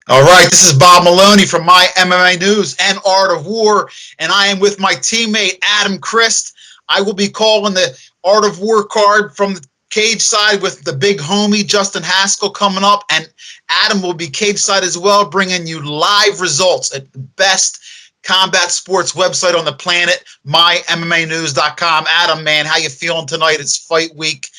All right, this is Bob Maloney from My MMA News and Art of War, and I am with my teammate Adam Christ. I will be calling the Art of War card from the cage side with the big homie Justin Haskell coming up, and Adam will be cage side as well, bringing you live results at the best combat sports website on the planet, mymmanews.com. Adam, man, how you feeling tonight? It's fight week.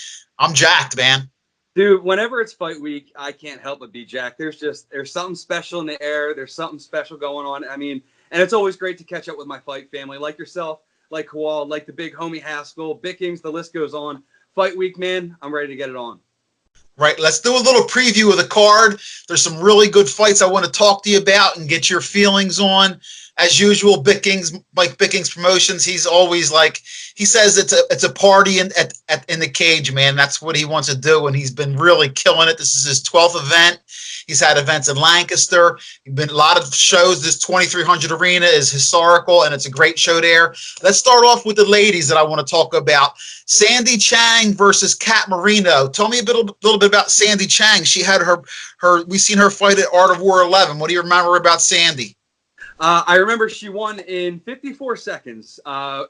I'm jacked, man. Dude, whenever it's fight week, I can't help but be jacked. There's something special in the air. There's something special going on. I mean, and it's always great to catch up with my fight family, like yourself, like Kowal, like the big homie Haskell, Bickings. The list goes on. Fight week, man, I'm ready to get it on. Right, let's do a little preview of the card. There's some really good fights I want to talk to you about and get your feelings on. As usual, Mike Bickings Promotions, he's always like, he says it's a party in the cage, man. That's what he wants to do, and he's been really killing it. This is his 12th event. He's had events in Lancaster. He's been a lot of shows. This 2300 arena is historical, and it's a great show there. Let's start off with the ladies that I want to talk about. Sandy Chang versus Kat Marino. Tell me little bit about Sandy Chang. She had her. We've seen her fight at Art of War 11. What do you remember about Sandy? I remember she won in 54 seconds.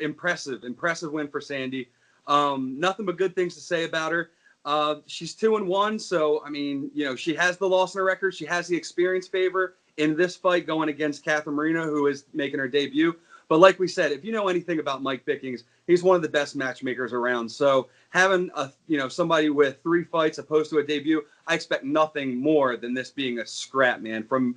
Impressive win for Sandy. Nothing but good things to say about her. She's 2-1, so I mean, she has the loss in her record. She has the experience favor in this fight going against Catherine Marino, who is making her debut. But like we said, if you know anything about Mike Bickings, he's one of the best matchmakers around. So having somebody with 3 fights opposed to a debut, I expect nothing more than this being a scrap, man. From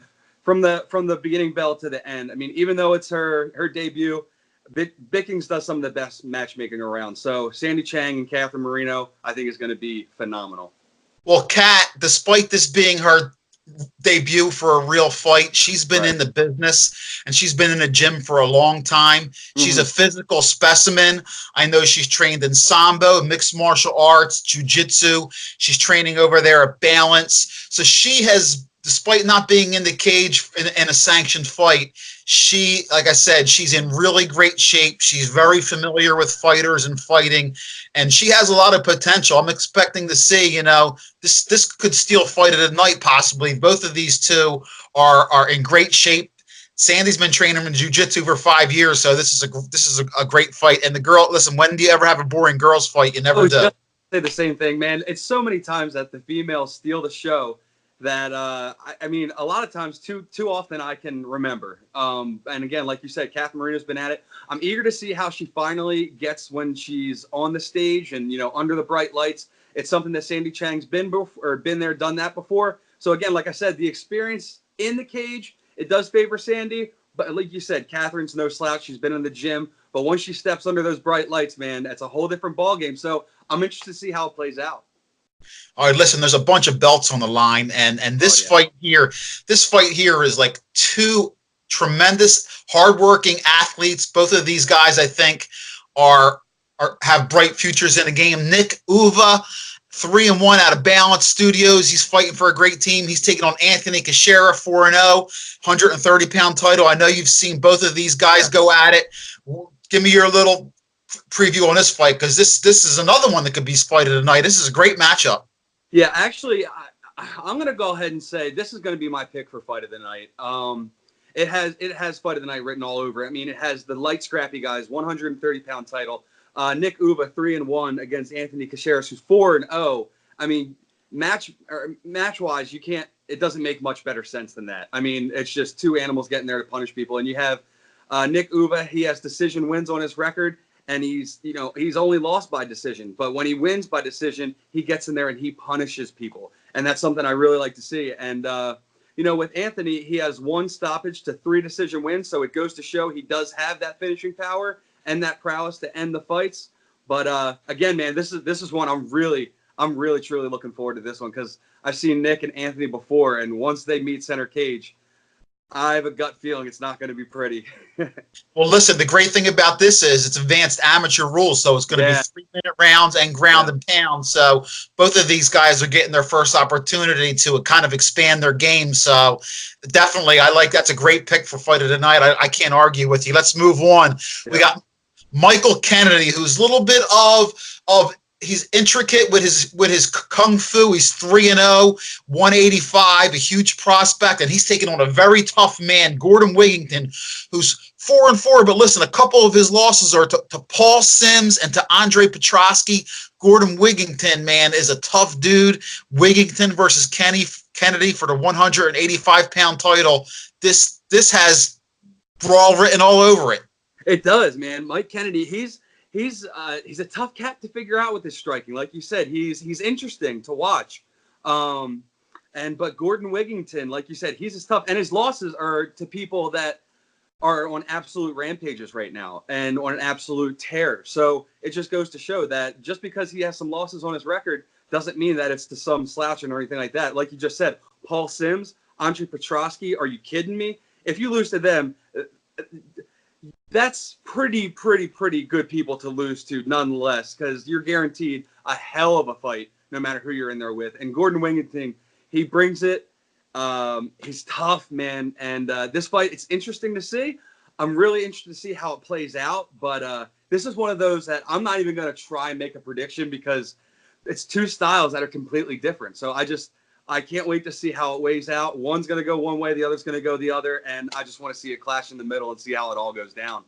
the beginning bell to the end. I mean, even though it's her debut, Bickings does some of the best matchmaking around. So Sandy Chang and Catherine Marino, I think, is going to be phenomenal. Well, Kat, despite this being her debut for a real fight, she's been in the business and she's been in the gym for a long time. She's a physical specimen. I know she's trained in Sambo, mixed martial arts, jiu-jitsu. She's training over there at Balance. So she has, despite not being in the cage in a sanctioned fight, she, like I said, she's in really great shape. She's very familiar with fighters and fighting, and she has a lot of potential. I'm expecting to see, this could steal fight of the night possibly. Both of these two are in great shape. Sandy's been training in jiu-jitsu for 5 years, so this is a great fight. And the girl, listen, when do you ever have a boring girls fight? You never do. Say the same thing, man. It's so many times that the females steal the show that I mean, a lot of times too often I can remember. And again, like you said, Catherine Marino's been at it. I'm eager to see how she finally gets when she's on the stage and under the bright lights. It's something that Sandy Chang's been there, done that before. So again, like I said, the experience in the cage, it does favor Sandy. But like you said, Catherine's no slouch. She's been in the gym. But once she steps under those bright lights, man, that's a whole different ballgame. So I'm interested to see how it plays out. All right, listen, there's a bunch of belts on the line, and this fight here is like 2 tremendous, hardworking athletes. Both of these guys, I think, have bright futures in the game. Nick Uva, 3-1 out of Balance Studios. He's fighting for a great team. He's taking on Anthony Cachera, 4-0, 130-pound title. I know you've seen both of these guys go at it. Give me your little preview on this fight, because this is another one that could be fight of the night. This is a great matchup. Yeah, actually, I'm going to go ahead and say this is going to be my pick for fight of the night. It has fight of the night written all over it. I mean, it has the light scrappy guys, 130-pound title. Nick Uva, 3-1 against Anthony Caceres, who's 4-0. I mean, match wise, it doesn't make much better sense than that. I mean, it's just 2 animals getting there to punish people, and you have Nick Uva. He has decision wins on his record. And he's only lost by decision. But when he wins by decision, he gets in there and he punishes people. And that's something I really like to see. And, with Anthony, he has 1 stoppage to 3 decision wins. So it goes to show he does have that finishing power and that prowess to end the fights. But, again, man, this is one I'm really truly looking forward to this one, because I've seen Nick and Anthony before. And once they meet center cage, I have a gut feeling it's not going to be pretty. Well, listen, the great thing about this is it's advanced amateur rules, so it's going to be 3-minute rounds and ground and pound. So both of these guys are getting their first opportunity to kind of expand their game. So definitely, that's a great pick for fight of the night. I can't argue with you. Let's move on. Yeah. We got Michael Kennedy, who's a little bit of he's intricate with his kung fu. He's 3-0, 185, a huge prospect, and he's taking on a very tough man, Gordon Wigington, who's 4-4. But listen, a couple of his losses are to Paul Sims and to Andre Petroski. Gordon Wigington, man, is a tough dude. Wigington versus Kennedy for the 185-pound title. This has brawl written all over it. It does, man. Mike Kennedy, he's a tough cat to figure out with his striking. Like you said, he's interesting to watch. But Gordon Wigington, like you said, he's as tough, and his losses are to people that are on absolute rampages right now and on an absolute tear. So it just goes to show that just because he has some losses on his record doesn't mean that it's to some slouching or anything like that. Like you just said, Paul Sims, Andre Petroski, are you kidding me? If you lose to them, that's pretty good people to lose to nonetheless, because you're guaranteed a hell of a fight no matter who you're in there with. And Gordon Wigington, he brings it. He's tough, man. And this fight, it's interesting to see. I'm really interested to see how it plays out. But this is one of those that I'm not even going to try and make a prediction because it's two styles that are completely different. So I can't wait to see how it weighs out. One's going to go one way, the other's going to go the other, and I just want to see it clash in the middle and see how it all goes down.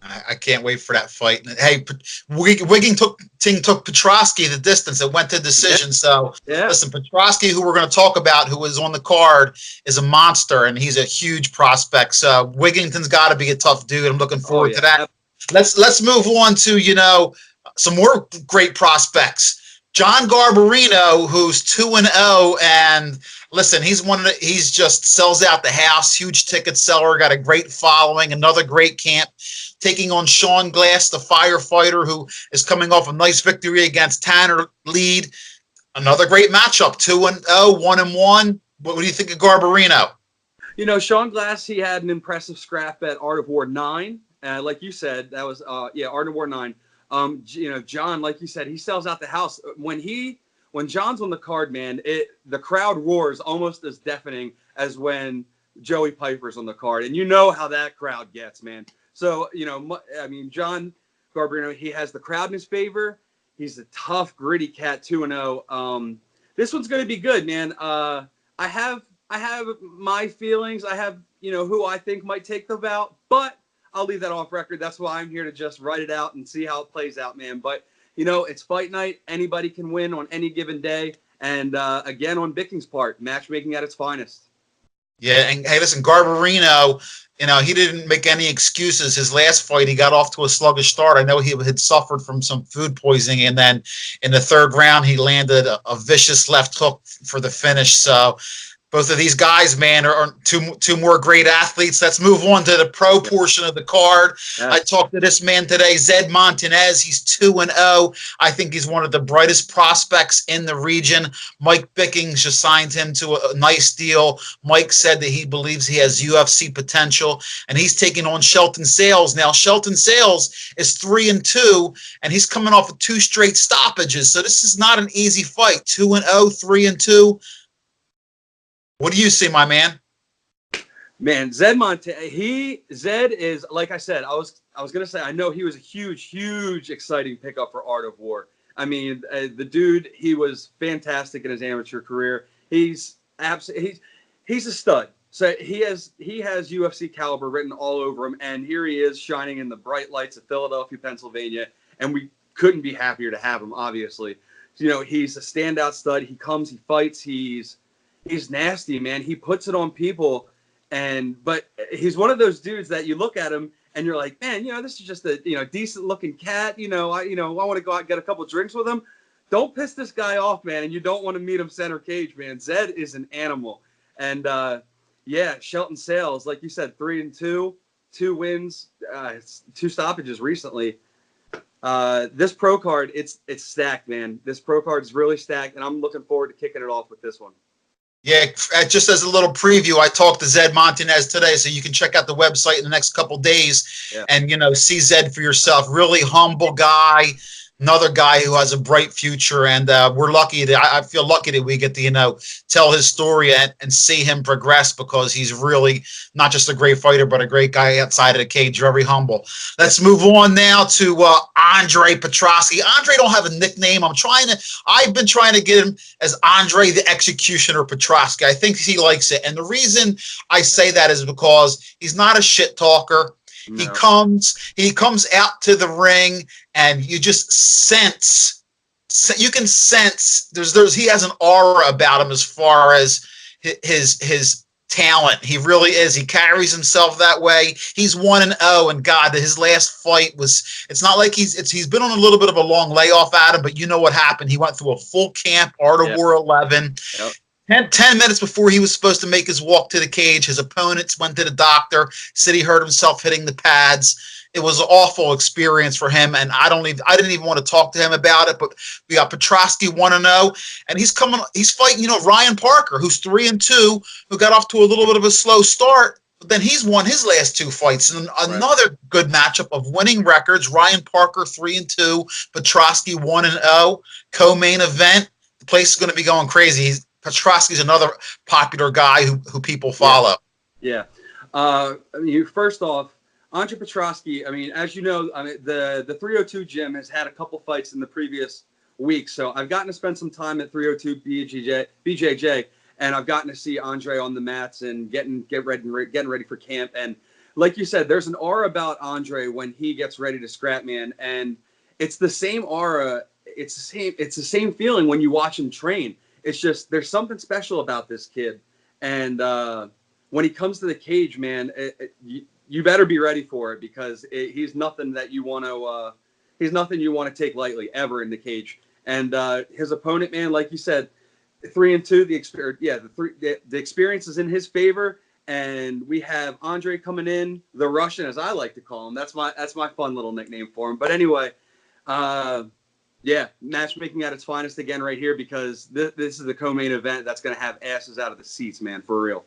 I can't wait for that fight. Hey, Wigington took Petroski the distance. It went to decision. So, Listen, Petroski, who we're going to talk about, who is on the card, is a monster, and he's a huge prospect. So Wigington's got to be a tough dude. I'm looking forward to that. Let's move on to, some more great prospects. John Garbarino, who's 2-0, and listen, he's just sells out the house, huge ticket seller, got a great following, another great camp, taking on Sean Glass, the firefighter, who is coming off a nice victory against Tanner Lead. Another great matchup, 2-0, 1-1. What do you think of Garbarino? Sean Glass, he had an impressive scrap at Art of War 9. Like you said, that was Art of War 9. John, like you said, he sells out the house. When John's on the card, man, the crowd roars almost as deafening as when Joey Piper's on the card. And you know how that crowd gets, man. So, John Garbarino, he has the crowd in his favor. He's a tough, gritty cat, 2-0. This one's going to be good, man. I have my feelings. I have, who I think might take the bout, but I'll leave that off record. That's why I'm here to just write it out and see how it plays out, man. But, it's fight night. Anybody can win on any given day. And, again, on Viking's part, matchmaking at its finest. Yeah, and hey, listen, Garbarino, he didn't make any excuses. His last fight, he got off to a sluggish start. I know he had suffered from some food poisoning, and then in the third round, he landed a vicious left hook for the finish. So both of these guys, man, are two more great athletes. Let's move on to the pro portion of the card. Yeah. I talked to this man today, Zed Montanez. He's 2-0. I think he's one of the brightest prospects in the region. Mike Bickings just signed him to a nice deal. Mike said that he believes he has UFC potential, and he's taking on Shelton Sales. Now, Shelton Sales is 3-2, and he's coming off of 2 straight stoppages. So this is not an easy fight. 2-0, 3-2. What do you see, my man? Man, Zed Montanez. Zed is, like I said, I was gonna say, I know he was a huge, exciting pickup for Art of War. I mean, the dude, he was fantastic in his amateur career. He's a stud. So he has UFC caliber written all over him, and here he is shining in the bright lights of Philadelphia, Pennsylvania, and we couldn't be happier to have him. Obviously, he's a standout stud. He comes, he fights, he's nasty, man. He puts it on people, but he's one of those dudes that you look at him and you're like, man, this is just a decent looking cat. I want to go out and get a couple drinks with him. Don't piss this guy off, man, and you don't want to meet him center cage, man. Zed is an animal, and Shelton Sales, like you said, 3-2, 2 wins, 2 stoppages recently. This pro card, it's stacked, man. This pro card is really stacked, and I'm looking forward to kicking it off with this one. Yeah, just as a little preview, I talked to Zed Montanez today, so you can check out the website in the next couple days and, see Zed for yourself. Really humble guy, another guy who has a bright future, and we're lucky I feel lucky that we get to, tell his story and see him progress, because he's really not just a great fighter, but a great guy outside of the cage, very humble. Let's move on now to Andre Petroski. Andre don't have a nickname. I've been trying to get him as Andre the Executioner Petroski. I think he likes it. And the reason I say that is because he's not a shit talker. No. He comes out to the ring and you just sense, you can sense he has an aura about him as far as his talent. He really is. He carries himself that way. He's 1-0, and God, his last fight was. It's not like he's been on a little bit of a long layoff, Adam. But you know what happened? He went through a full camp, Art of War 11. Yep. 10 minutes before he was supposed to make his walk to the cage, his opponents went to the doctor. Said he hurt himself hitting the pads. It was an awful experience for him, and I didn't even want to talk to him about it. But we got Petroski 1-0, and he's fighting, Ryan Parker, who's 3-2, who got off to a little bit of a slow start, but then he's won his last 2 fights. And another good matchup of winning records: Ryan Parker 3-2, Petroski 1-0, co-main event. The place is going to be going crazy. Petroski's another popular guy who people follow. Yeah. First off, Andre Petroski, as you know, the 302 gym has had a couple fights in the previous week, so I've gotten to spend some time at 302 BJJ, and I've gotten to see Andre on the mats and getting ready for camp. And like you said, there's an aura about Andre when he gets ready to scrap, man, and it's the same aura. It's the same feeling when you watch him train. It's just there's something special about this kid, and when he comes to the cage, man, you better be ready for it, because he's nothing that you want to. He's nothing you want to take lightly ever in the cage. And his opponent, man, like you said, 3-2. The experience is in his favor, and we have Andre coming in, the Russian, as I like to call him. That's my fun little nickname for him. But anyway, matchmaking at its finest again right here, because this is the co-main event that's going to have asses out of the seats, man, for real.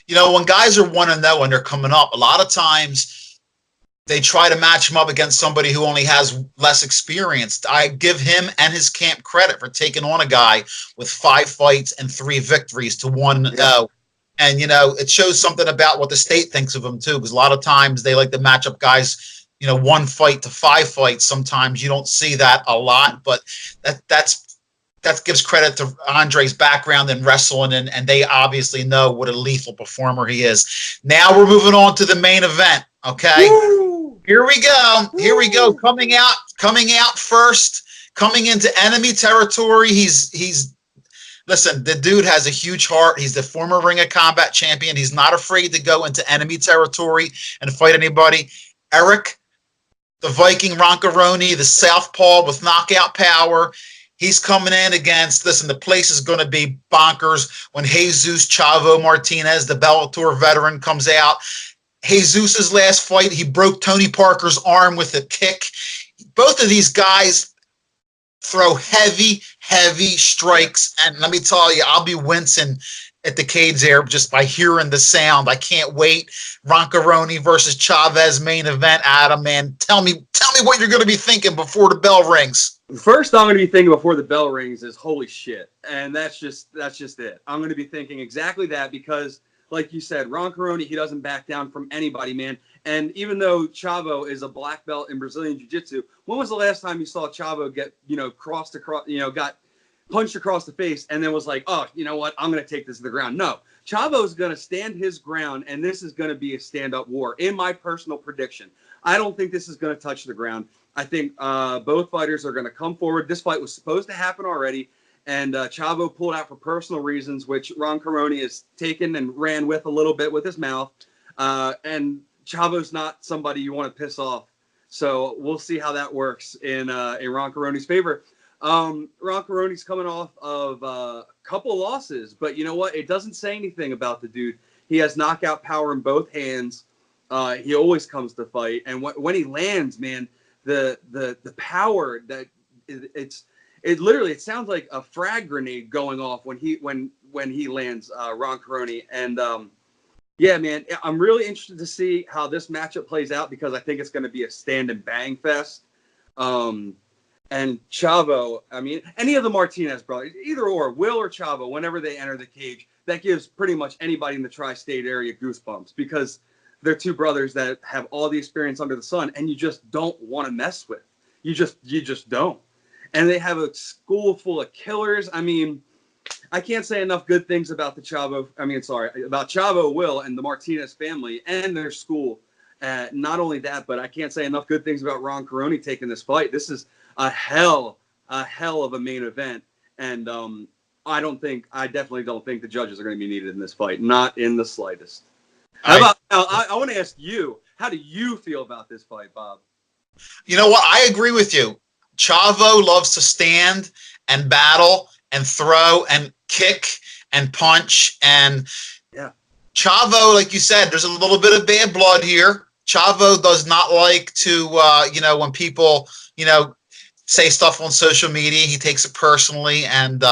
When guys are 1-0 and they're coming up, a lot of times they try to match him up against somebody who only has less experience. I give him and his camp credit for taking on a guy with 5 fights and 3 victories to 1-0. Yeah. And, it shows something about what the state thinks of him, too, because a lot of times they like to match up guys, 1 fight to 5 fights. Sometimes you don't see that a lot, but that gives credit to Andre's background in wrestling, and they obviously know what a lethal performer he is. Now we're moving on to the main event, okay? Woo! Here we go. Coming out first, coming into enemy territory. Listen, the dude has a huge heart. He's the former Ring of Combat champion. He's not afraid to go into enemy territory and fight anybody. Eric, the Viking Roncoroni, the southpaw with knockout power. He's coming in against, listen, the place is going to be bonkers when Jesus Chavo Martinez, the Bellator veteran, comes out. Jesus' last fight, he broke Tony Parker's arm with a kick. Both of these guys throw heavy strikes, and let me tell you, I'll be wincing at the cage there just by hearing the sound. I can't wait. Roncoroni versus Chavez main event, Adam, man. Tell me what you're going to be thinking before the bell rings. First, I'm going to be thinking before the bell rings is holy shit, and that's just it. I'm going to be thinking exactly that, because, like you said, Roncoroni, he doesn't back down from anybody, man. And even though Chavo is a black belt in Brazilian Jiu-Jitsu, when was the last time you saw Chavo get got punched across the face and then was like, oh, you know what, I'm going to take this to the ground? No, Chavo's going to stand his ground, and this is going to be a stand-up war, in my personal prediction. I don't think this is going to touch the ground. I think both fighters are going to come forward. This fight was supposed to happen already, and Chavo pulled out for personal reasons, which Roncoroni has taken and ran with a little bit with his mouth. And Chavo's not somebody you want to piss off. So we'll see how that works in Roncoroni's favor. Roncoroni's coming off of a couple losses, but you know what? It doesn't say anything about the dude. He has knockout power in both hands. He always comes to fight, and when he lands, man, the power that it literally sounds like a frag grenade going off when he lands, Roncoroni. And yeah, man, I'm really interested to see how this matchup plays out, because I think it's going to be a stand and bang fest. And Chavo, I mean, any of the Martinez brothers, either or, Will or Chavo, whenever they enter the cage, that gives pretty much anybody in the tri-state area goosebumps, because they're two brothers that have all the experience under the sun, and you just don't want to mess with. You just don't. And they have a school full of killers. I mean, I can't say enough good things about about Chavo Will and the Martinez family and their school. Not only that, but I can't say enough good things about Roncoroni taking this fight. This is a hell of a main event. And I definitely don't think the judges are going to be needed in this fight. Not in the slightest. I want to ask you, how do you feel about this fight, Bob? You know what? I agree with you. Chavo loves to stand and battle and throw and kick and punch. And yeah, Chavo, like you said, there's a little bit of bad blood here. Chavo does not like to, when people, say stuff on social media, he takes it personally. And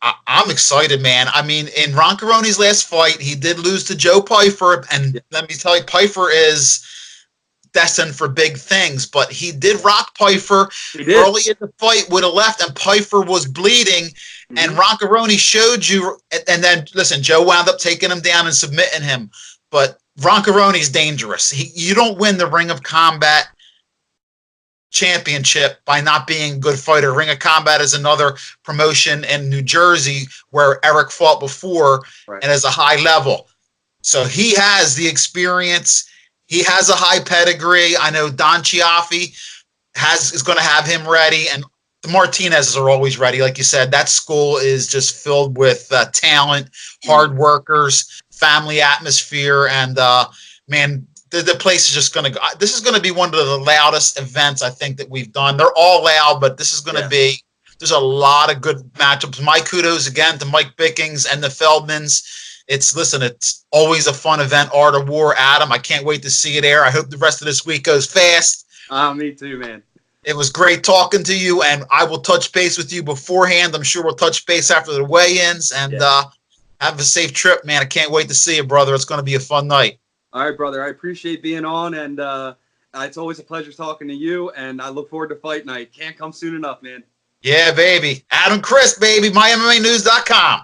I'm excited, man. I mean, in Roncoroni's last fight, he did lose to Joe Pyfer. And let me tell you, Pyfer is destined for big things, but he did rock Pyfer early in the fight with a left, and Pyfer was bleeding, and Roncoroni showed you, and then, listen, Joe wound up taking him down and submitting him, but Roncoroni's dangerous. You don't win the Ring of Combat championship by not being a good fighter. Ring of Combat is another promotion in New Jersey where Eric fought before, and is a high level. So he has the experience. He has a high pedigree. I know Don Chiaffi is going to have him ready, and the Martinezes are always ready. Like you said, that school is just filled with talent, hard workers, family atmosphere, and man, the place is just going to go. This is going to be one of the loudest events I think that we've done. They're all loud, but this is going to be. There's a lot of good matchups. My kudos again to Mike Bickings and the Feldmans. It's always a fun event. Art of War, Adam. I can't wait to see it air. I hope the rest of this week goes fast. Me too, man. It was great talking to you, and I will touch base with you beforehand. I'm sure we'll touch base after the weigh-ins, and have a safe trip, man. I can't wait to see you, brother. It's going to be a fun night. All right, brother. I appreciate being on, and it's always a pleasure talking to you, and I look forward to fight night. Can't come soon enough, man. Yeah, baby. Adam Chris, baby. MyMMAnews.com.